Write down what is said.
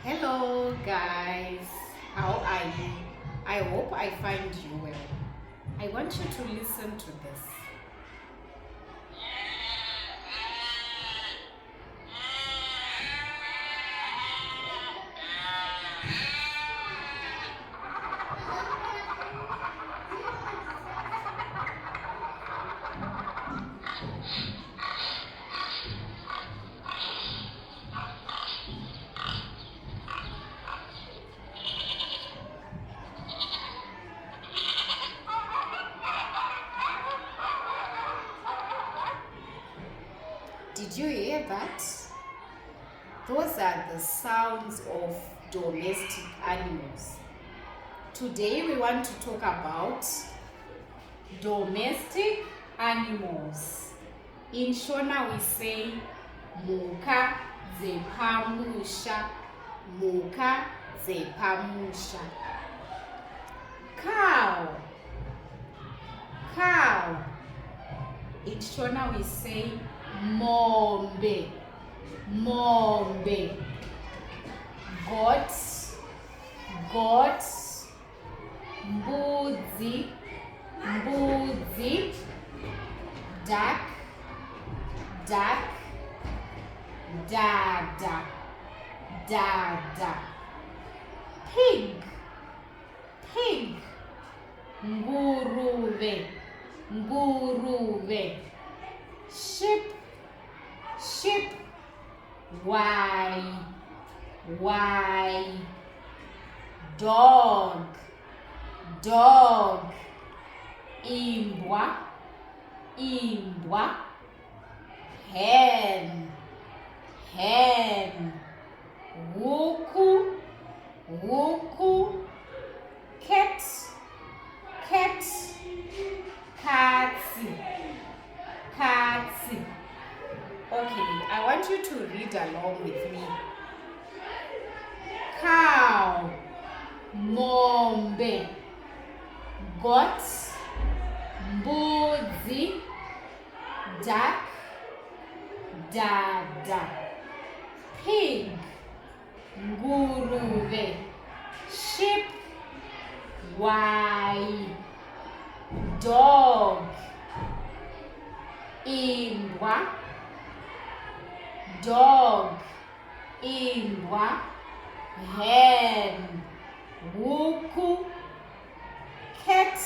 Hello guys, how are you? I hope I find you well. I want you to listen to this. Did you hear that? Those are the sounds of domestic animals. Today we want to talk about domestic animals. In Shona we say muka zepamusha, muka zepamusha. Cow, cow. In Shona we say mombe, mombe. Goat, goat. Mbudzi, mbudzi. Duck, duck. Dada, dada. Pig, pig. Nguruve, nguruve. Sheep, sheep. Why, why. Dog, dog. Imbwa, imbwa. Hen, hen. Wuku, wuku. Cat, cat. Katsi, katsi. Okay, I want you to read along with me. Cow, mombe. Goat, mbudzi. Duck, dada. Pig, nguruve. Sheep, why. Dog, imbwa. Dog, imbwa. Hen, wuku. Cat,